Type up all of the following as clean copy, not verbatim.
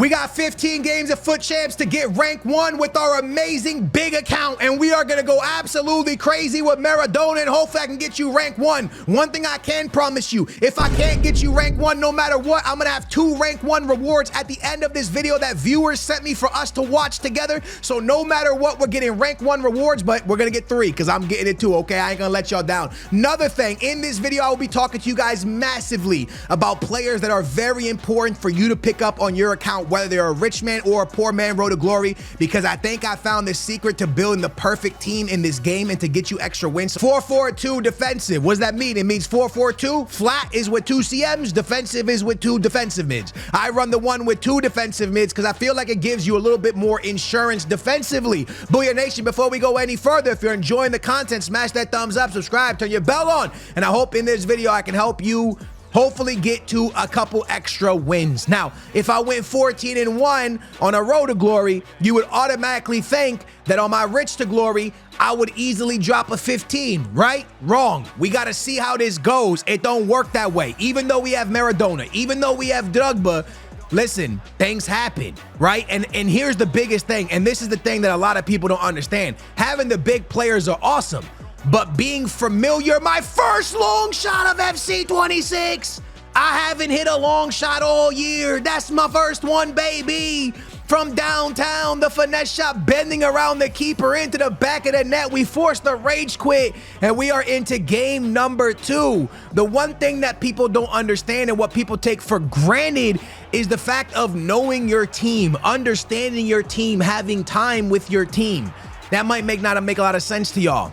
We got 15 games of Foot Champs to get rank 1 with our amazing big account, and we are going to go absolutely crazy with Maradona, and hopefully I can get you rank 1. One thing I can promise you, if I can't get you rank 1 no matter what, I'm going to have 2 rank 1 rewards at the end of this video that viewers sent me for us to watch together. So no matter what, we're getting rank 1 rewards, but we're going to get 3 because I'm getting it too, okay? I ain't going to let y'all down. Another thing, in this video, I will be talking to you guys massively about players that are very important for you to pick up on your account, whether they're a rich man or a poor man road to glory, because I think I found the secret to building the perfect team in this game and to get you extra wins. 4-4-2 defensive. What does that mean? It means 4-4-2. Flat is with 2 CMs. Defensive is with 2 defensive mids. I run the one with 2 defensive mids because I feel like it gives you a little bit more insurance defensively. Booyah Nation, before we go any further, if you're enjoying the content, smash that thumbs up, subscribe, turn your bell on, and I hope in this video I can help you hopefully get to a couple extra wins. Now, if I went 14-1 on a road to glory, you would automatically think that on my rich to glory, I would easily drop a 15, right? Wrong. We got to see how this goes. It don't work that way. Even though we have Maradona, even though we have Drogba, listen, things happen, right? And here's the biggest thing, and this is the thing that a lot of people don't understand. Having the big players are awesome, but being familiar, my first long shot of FC 26. I haven't hit a long shot all year. That's my first one, baby. From downtown, the finesse shot bending around the keeper into the back of the net. We forced the rage quit, and we are into game number 2. The one thing that people don't understand and what people take for granted is the fact of knowing your team, understanding your team, having time with your team. That might not make a lot of sense to y'all.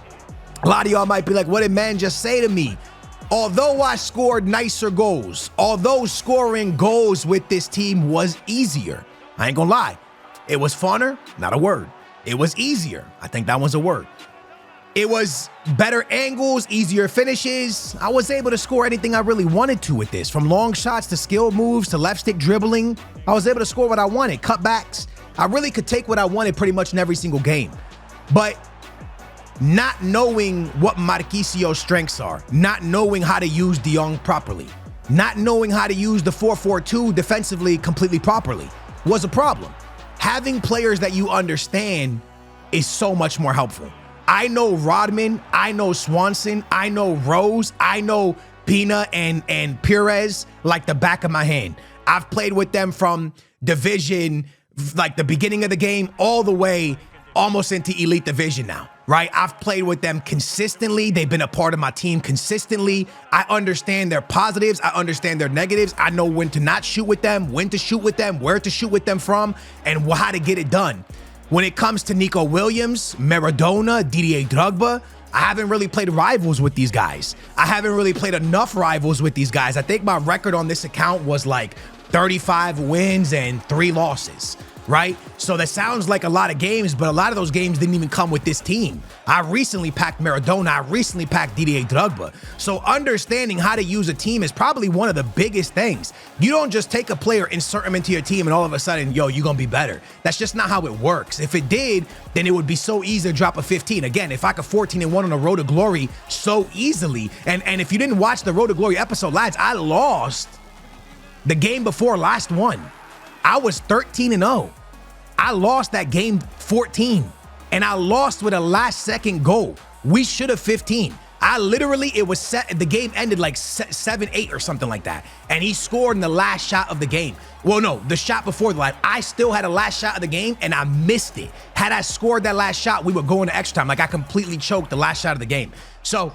A lot of y'all might be like, what did man just say to me? Although I scored nicer goals, although scoring goals with this team was easier, I ain't gonna lie, it was funner, not a word. It was easier. I think that was a word. It was better angles, easier finishes. I was able to score anything I really wanted to with this, from long shots to skill moves to left stick dribbling. I was able to score what I wanted, cutbacks. I really could take what I wanted pretty much in every single game. But not knowing what Marquisio's strengths are, not knowing how to use De Jong properly, not knowing how to use the 4-4-2 defensively completely properly was a problem. Having players that you understand is so much more helpful. I know Rodman, I know Swanson, I know Rose, I know Pina and Perez like the back of my hand. I've played with them from division, like the beginning of the game, all the way almost into elite division now, right? I've played with them consistently. They've been a part of my team consistently. I understand their positives. I understand their negatives. I know when to not shoot with them, when to shoot with them, where to shoot with them from, and how to get it done. When it comes to Nico Williams, Maradona, Didier Drogba, I haven't really played rivals with these guys. I haven't really played enough rivals with these guys. I think my record on this account was like 35 wins and 3 losses. Right? So that sounds like a lot of games, but a lot of those games didn't even come with this team. I recently packed Maradona. I recently packed Didier Drogba. So understanding how to use a team is probably one of the biggest things. You don't just take a player, insert him into your team, and all of a sudden, yo, you're going to be better. That's just not how it works. If it did, then it would be so easy to drop a 15. Again, if I could 14-1 on the road to glory so easily, and if you didn't watch the road to glory episode, lads, I lost the game before last one. I was 13-0. I lost that game 14, and I lost with a last-second goal. We should have 15. I literally, it was set, the game ended like 7-8 or something like that, and he scored in the last shot of the game. Well, no, the shot before the last. I still had a last shot of the game, and I missed it. Had I scored that last shot, we would go into extra time. Like, I completely choked the last shot of the game. So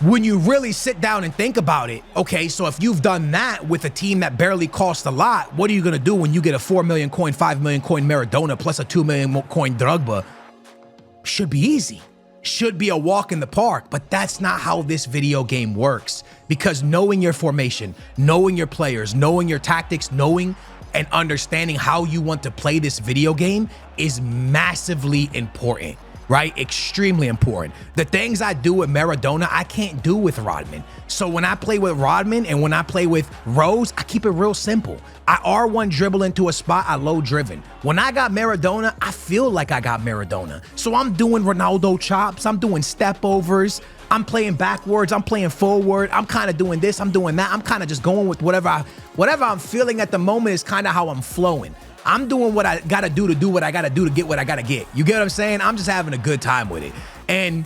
when you really sit down and think about it, okay, so if you've done that with a team that barely costs a lot, what are you going to do when you get a 4 million coin, 5 million coin Maradona plus a 2 million coin Drogba? Should be easy. Should be a walk in the park, but that's not how this video game works, because knowing your formation, knowing your players, knowing your tactics, knowing and understanding how you want to play this video game is massively important. Right? Extremely important. The things I do with Maradona, I can't do with Rodman. So when I play with Rodman and when I play with Rose, I keep it real simple. I R1 dribble into a spot, I low driven. When I got Maradona, I feel like I got Maradona. So I'm doing Ronaldo chops, I'm doing step overs, I'm playing backwards, I'm playing forward, I'm kind of doing this, I'm doing that. I'm kind of just going with whatever I'm feeling at the moment is kind of how I'm flowing. I'm doing what I gotta do what I gotta do to get what I gotta get. You get what I'm saying? I'm just having a good time with it. And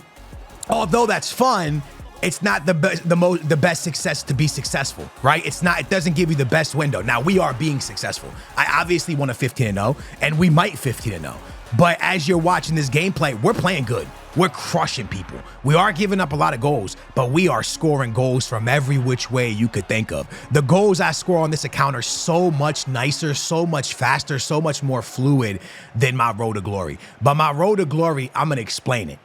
although that's fun, it's not the best success to be successful, right? It doesn't give you the best window. Now, we are being successful. I obviously want a 15-0, and we might 15-0. But as you're watching this gameplay, we're playing good. We're crushing people. We are giving up a lot of goals, but we are scoring goals from every which way you could think of. The goals I score on this account are so much nicer, so much faster, so much more fluid than my road to glory. But my road to glory, I'm gonna explain it.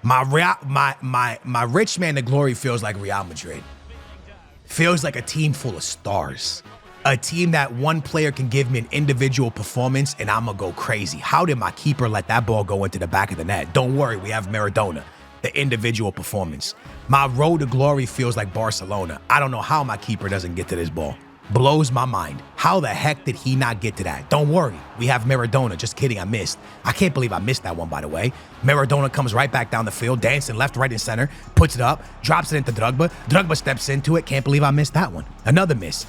My rich man to glory feels like Real Madrid. Feels like a team full of stars. A team that one player can give me an individual performance and I'm gonna go crazy. How did my keeper let that ball go into the back of the net? Don't worry, we have Maradona, the individual performance. My road to glory feels like Barcelona. I don't know how my keeper doesn't get to this ball. Blows my mind. How the heck did he not get to that? Don't worry, we have Maradona. Just kidding, I missed. I can't believe I missed that one, by the way. Maradona comes right back down the field, dancing left, right, and center, puts it up, drops it into Drogba. Drogba steps into it. Can't believe I missed that one. Another miss.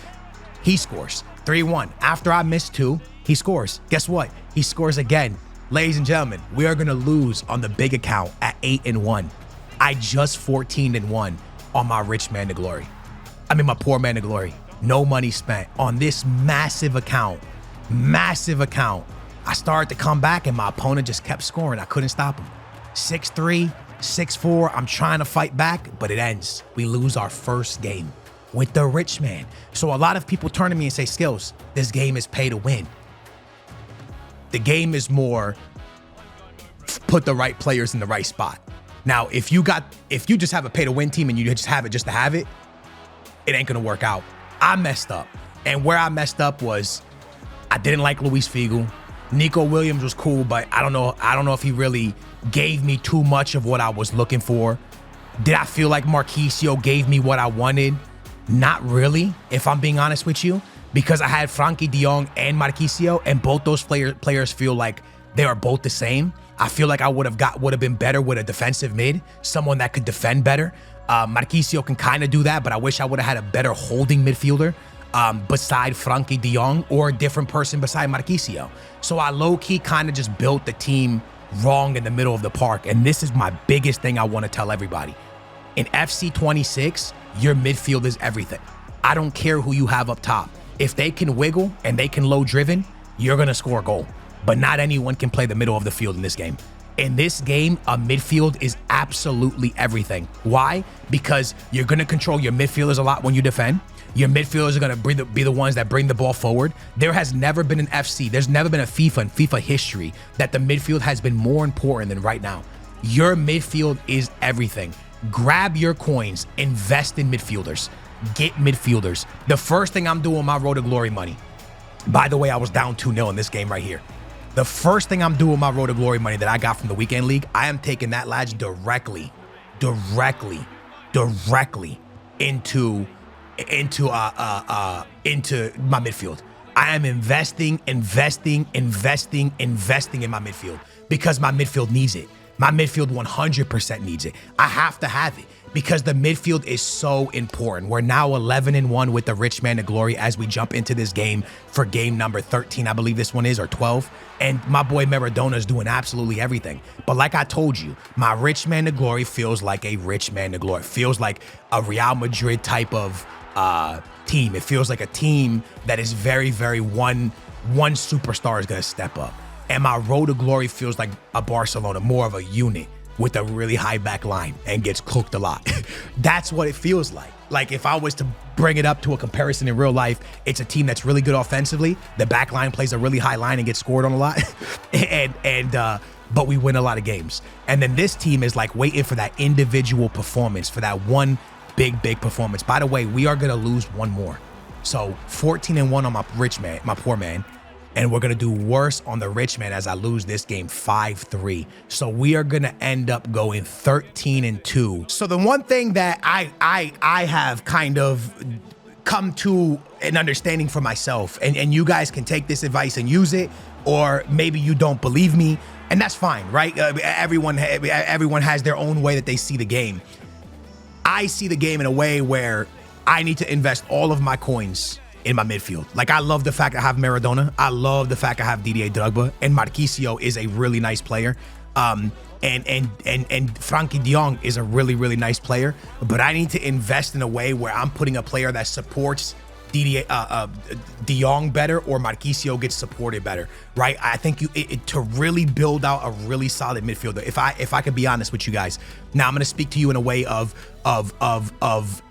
He scores 3-1. After I missed 2, he scores. Guess what? He scores again. Ladies and gentlemen, we are gonna lose on the big account at 8-1. I just 14-1 on my rich man to glory. My poor man to glory. No money spent on this massive account. Massive account. I started to come back and my opponent just kept scoring. I couldn't stop him. 6-3, 6-4. I'm trying to fight back, but it ends. We lose our first game with the rich man. So a lot of people turn to me and say, Skills, this game is pay to win. The game is more put the right players in the right spot. Now, if you just have a pay to win team and you just have it just to have it, it ain't gonna work out. I messed up. And where I messed up was I didn't like Luis Figo. Nico Williams was cool, but I don't know if he really gave me too much of what I was looking for. Did I feel like Marquisio gave me what I wanted? Not really, if I'm being honest with you, because I had Frankie de Jong and Marquisio, and both those players feel like they are both the same. I feel like I would have been better with a defensive mid, someone that could defend better. Marquisio can kind of do that, but I wish I would have had a better holding midfielder beside Frankie de Jong or a different person beside Marquisio. So I low-key kind of just built the team wrong in the middle of the park, and this is my biggest thing I want to tell everybody. In FC 26, your midfield is everything. I don't care who you have up top. If they can wiggle and they can low driven, you're gonna score a goal. But not anyone can play the middle of the field in this game. In this game, a midfield is absolutely everything. Why? Because you're gonna control your midfielders a lot when you defend. Your midfielders are gonna be the ones that bring the ball forward. There has never been an FC, there's never been a FIFA in FIFA history that the midfield has been more important than right now. Your midfield is everything. Grab your coins, invest in midfielders, get midfielders. The first thing I'm doing with my road to glory money, by the way, I was down 2-0 in this game right here. The first thing I'm doing with my road to glory money that I got from the weekend league, I am taking that lads directly into my midfield. I am investing in my midfield because my midfield needs it. My midfield 100% needs it. I have to have it because the midfield is so important. We're now 11-1 with the rich man to glory as we jump into this game for game number 13, I believe this one is, or 12. And my boy Maradona is doing absolutely everything. But like I told you, my rich man to glory feels like a rich man to glory. It feels like a Real Madrid type of team. It feels like a team that is very, very one superstar is gonna step up. And my road to glory feels like a Barcelona, more of a unit with a really high back line and gets cooked a lot. That's what it feels like. Like if I was to bring it up to a comparison in real life, it's a team that's really good offensively. The back line plays a really high line and gets scored on a lot. But we win a lot of games. And then this team is like waiting for that individual performance, for that one big performance. By the way, we are gonna lose one more. So 14-1 on my rich man, my poor man. And we're gonna do worse on the rich man as I lose this game 5-3. So we are gonna end up going 13-2. So the one thing that I have kind of come to an understanding for myself, and you guys can take this advice and use it, or maybe you don't believe me, and that's fine, right? Everyone has their own way that they see the game. I see the game in a way where I need to invest all of my coins in my midfield. Like, I love the fact I have Maradona. I love the fact I have Didier Drogba, and Marquisio is a really nice player. And Frankie de Jong is a really, really nice player. But I need to invest in a way where I'm putting a player that supports de Jong better, or Marquisio gets supported better, right? I think to really build out a really solid midfielder. If I could be honest with you guys, now I'm gonna speak to you in a way of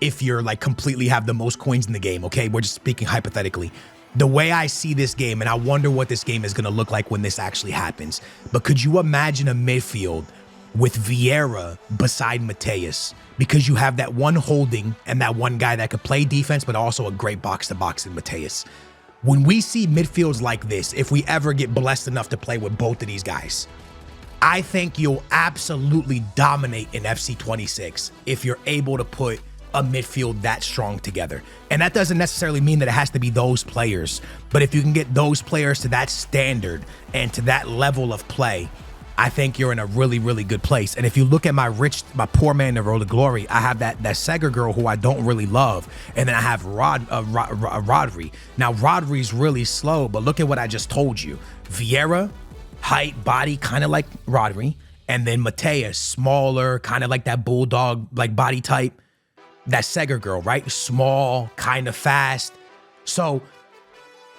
if you're like completely have the most coins in the game. Okay, we're just speaking hypothetically. The way I see this game, and I wonder what this game is gonna look like when this actually happens. But could you imagine a midfield with Vieira beside Mateus? Because you have that one holding and that one guy that could play defense, but also a great box-to-box in Mateus. When we see midfields like this, if we ever get blessed enough to play with both of these guys, I think you'll absolutely dominate in FC 26 if you're able to put a midfield that strong together. And that doesn't necessarily mean that it has to be those players, but if you can get those players to that standard and to that level of play, I think you're in a really, really good place. And if you look at my poor man, the road to glory, I have that Seger girl who I don't really love. And then I have Rodri. Now, Rodri's really slow, but look at what I just told you. Vieira, height, body, kind of like Rodri. And then Mateus, smaller, kind of like that bulldog, like body type. That Seger girl, right? Small, kind of fast. So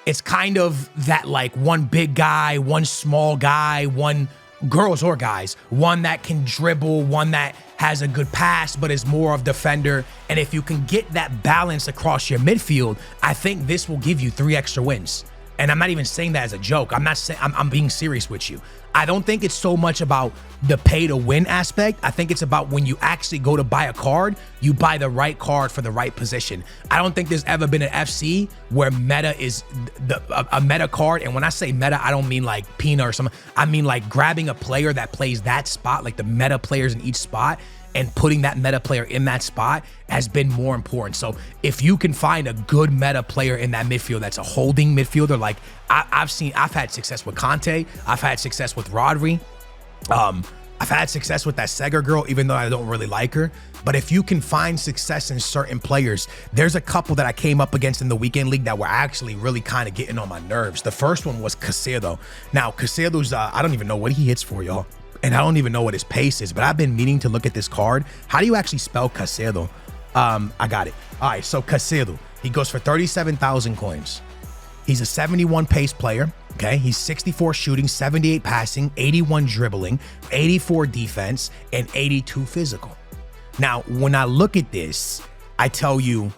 it's kind of that like one big guy, one small guy, one girls or guys, one that can dribble, one that has a good pass, but is more of defender. And if you can get that balance across your midfield, I think this will give you 3 extra wins. And I'm not even saying that as a joke. I'm not saying, I'm being serious with you. I don't think it's so much about the pay to win aspect. I think it's about when you actually go to buy a card, you buy the right card for the right position. I don't think there's ever been an FC where meta is a meta card. And when I say meta, I don't mean like Pina or something. I mean like grabbing a player that plays that spot, like the meta players in each spot, and putting that meta player in that spot has been more important. So if you can find a good meta player in that midfield that's a holding midfielder, like I've had success with Conte, I've had success with Rodri, I've had success with that Seger girl, even though I don't really like her. But if you can find success in certain players, there's a couple that I came up against in the weekend league that were actually really kind of getting on my nerves. The first one was Caicedo. Now Caicedo's, I don't even know what he hits for, y'all. And I don't even know what his pace is, but I've been meaning to look at this card. How do you actually spell Caicedo? I got it. All right, so Caicedo, he goes for 37,000 coins. He's a 71 pace player, okay? He's 64 shooting, 78 passing, 81 dribbling, 84 defense, and 82 physical. Now, when I look at this, I tell you,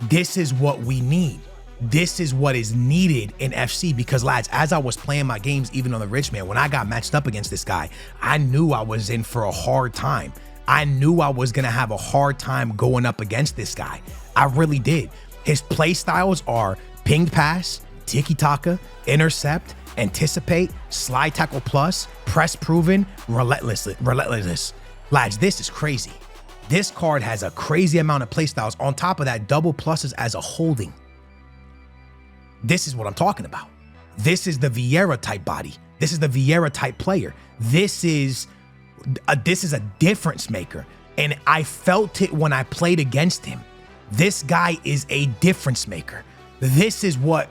this is what we need. This is what is needed in FC, because lads, as I was playing my games, even on the rich man, when I got matched up against this guy, I knew I was in for a hard time. I knew I was gonna have a hard time going up against this guy. I really did. His play styles are pinged pass, tiki-taka, intercept, anticipate, slide tackle plus, press proven, relentless. Lads, this is crazy. This card has a crazy amount of play styles. On top of that, double pluses as a holding. This is what I'm talking about. This is the Vieira type body. This is the Vieira type player. This is a difference maker. And I felt it when I played against him. This guy is a difference maker. This is what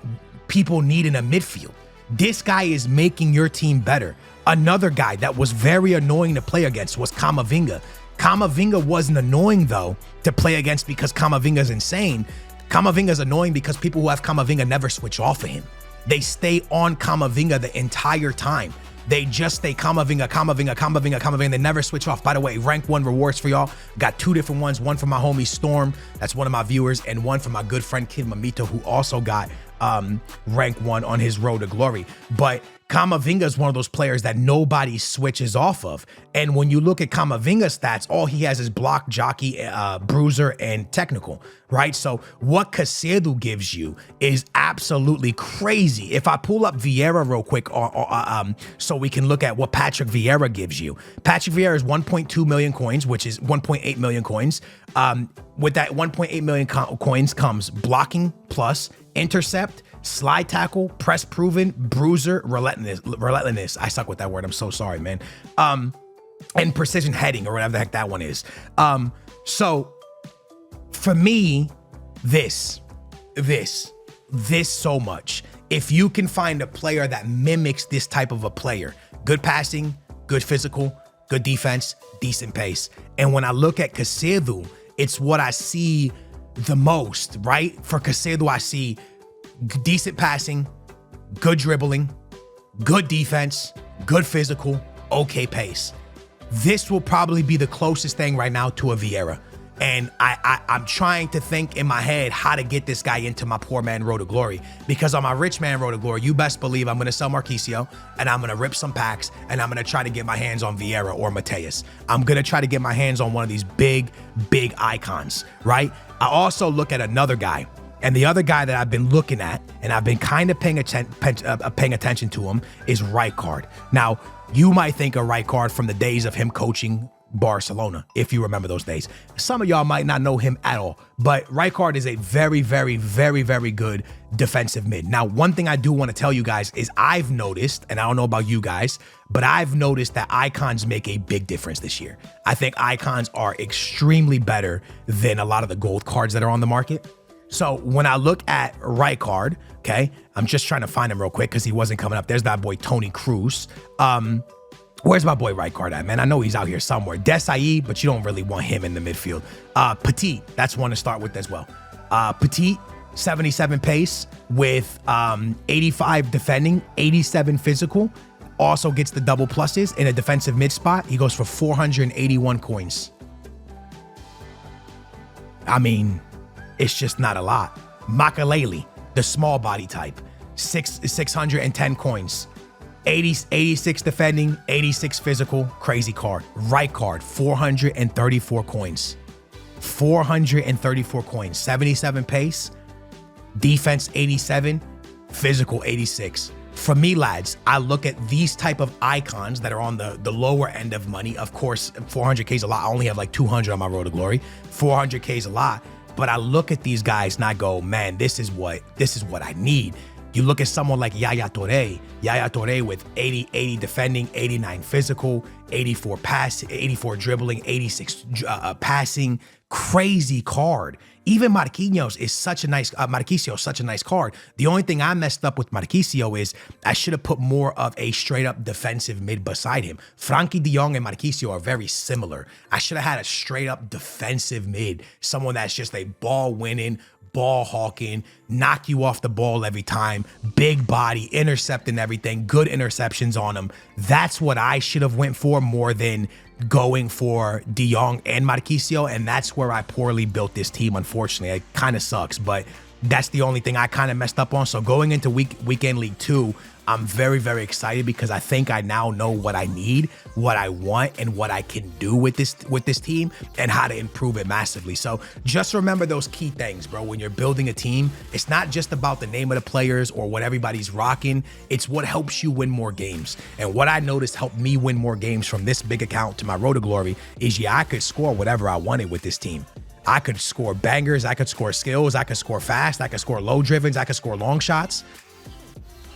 people need in a midfield. This guy is making your team better. Another guy that was very annoying to play against was Camavinga. Camavinga wasn't annoying though to play against because Camavinga's insane. Camavinga's annoying because people who have Camavinga never switch off of him. They stay on Camavinga the entire time. They just stay Camavinga. They never switch off. By the way, rank 1 rewards for y'all. Got 2 different ones. One for my homie Storm, that's one of my viewers, and one for my good friend Kid Mamito, who also got rank 1 on his road to glory. But Camavinga is one of those players that nobody switches off of. And when you look at Camavinga's stats, all he has is block, jockey, bruiser, and technical, right? So what Caicedo gives you is absolutely crazy. If I pull up Vieira real quick, so we can look at what Patrick Vieira gives you. Patrick Vieira is 1.2 million coins, which is 1.8 million coins. With that 1.8 million coins comes blocking plus, intercept, slide tackle, press proven, bruiser, relentless. I suck with that word. I'm so sorry, man. And precision heading, or whatever the heck that one is. So for me, this this so much. If you can find a player that mimics this type of a player, good passing, good physical, good defense, decent pace. And when I look at Caicedo, it's what I see the most, right? For Caicedo, I see decent passing, good dribbling, good defense, good physical, okay pace. This will probably be the closest thing right now to a Vieira. And I'm trying to think in my head how to get this guy into my poor man road to glory. Because on my rich man road to glory, you best believe I'm going to sell Marquisio and I'm going to rip some packs and I'm going to try to get my hands on Vieira or Mateus. I'm going to try to get my hands on one of these big icons, right? I also look at another guy. And the other guy that I've been looking at and I've been kind of paying attention to him is Rijkaard. Now, you might think of Rijkaard from the days of him coaching Barcelona, if you remember those days. Some of y'all might not know him at all, but Rijkaard is a very good defensive mid. Now, one thing I do want to tell you guys is I've noticed, and I don't know about you guys, but I've noticed that icons make a big difference this year. I think icons are extremely better than a lot of the gold cards that are on the market. So when I look at Rijkaard, okay, I'm just trying to find him real quick because he wasn't coming up. There's that boy Tony Cruz. Where's my boy Rijkaard at, man? I know he's out here somewhere. Desai, but you don't really want him in the midfield. Petit, that's one to start with as well. Petit, 77 pace with 85 defending, 87 physical. Also gets the double pluses in a defensive mid spot. He goes for 481 coins. I mean, it's just not a lot. Makaleli, the small body type, 610 coins. 86 defending, 86 physical, crazy card. Rijkaard, 434 coins. 434 coins, 77 pace, defense 87, physical 86. For me, lads, I look at these type of icons that are on the lower end of money. Of course, 400K is a lot. I only have like 200 on my road to glory. 400K is a lot, but I look at these guys and I go, man, this is what I need. You look at someone like Yaya Touré with 80 defending, 89 physical, 84 dribbling, 86 passing, crazy card. Even Marquinhos is such a nice, Marquisio is such a nice card. The only thing I messed up with Marquisio is I should have put more of a straight up defensive mid beside him. Frankie de Jong and Marquisio are very similar. I should have had a straight up defensive mid, someone that's just a ball winning, ball hawking, knock you off the ball every time, big body, intercepting everything, good interceptions on him. That's what I should have went for more than going for De Jong and Marquisio, and that's where I poorly built this team, unfortunately. It kind of sucks, but that's the only thing I kind of messed up on. So going into weekend League 2, I'm very excited because I think I now know what I need, what I want, and what I can do with this team and how to improve it massively. So just remember those key things, bro. When you're building a team, it's not just about the name of the players or what everybody's rocking. It's what helps you win more games. And what I noticed helped me win more games from this big account to my road to glory is, yeah, I could score whatever I wanted with this team. I could score bangers, I could score skills, I could score fast, I could score low drivens, I could score long shots.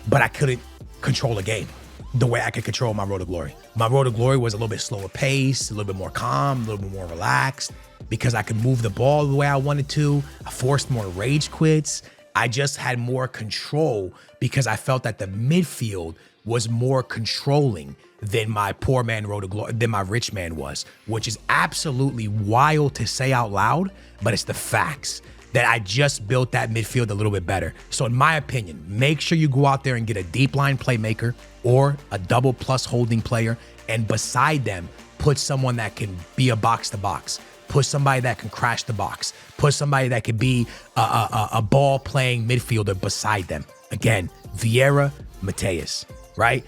But I couldn't control a game the way I could control my road to glory. My road to glory was a little bit slower pace, a little bit more calm, a little bit more relaxed because I could move the ball the way I wanted to. I forced more rage quits. I just had more control because I felt that the midfield was more controlling than my poor man road to glory, than my rich man was, which is absolutely wild to say out loud, but it's the facts. That I just built that midfield a little bit better. So in my opinion, make sure you go out there and get a deep line playmaker or a double plus holding player, and beside them, put someone that can be a box to box, put somebody that can crash the box, put somebody that could be a ball playing midfielder beside them. Again, Vieira, Mateus, right?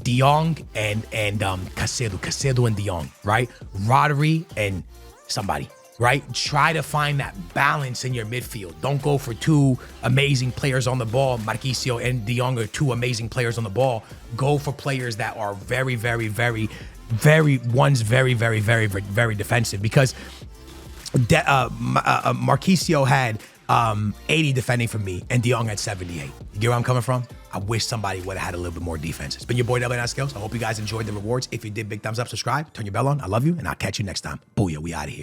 De Jong and Caicedo and De Jong, right? Rodri and somebody. Right? Try to find that balance in your midfield. Don't go for two amazing players on the ball. Marquisio and De Jong are two amazing players on the ball. Go for players that are very defensive, because Marquisio had 80 defending from me and De Jong had 78. You get where I'm coming from? I wish somebody would have had a little bit more defense. It's been your boy W9 Skills. I hope you guys enjoyed the rewards. If you did, big thumbs up, subscribe, turn your bell on. I love you, and I'll catch you next time. Booyah, we out of here.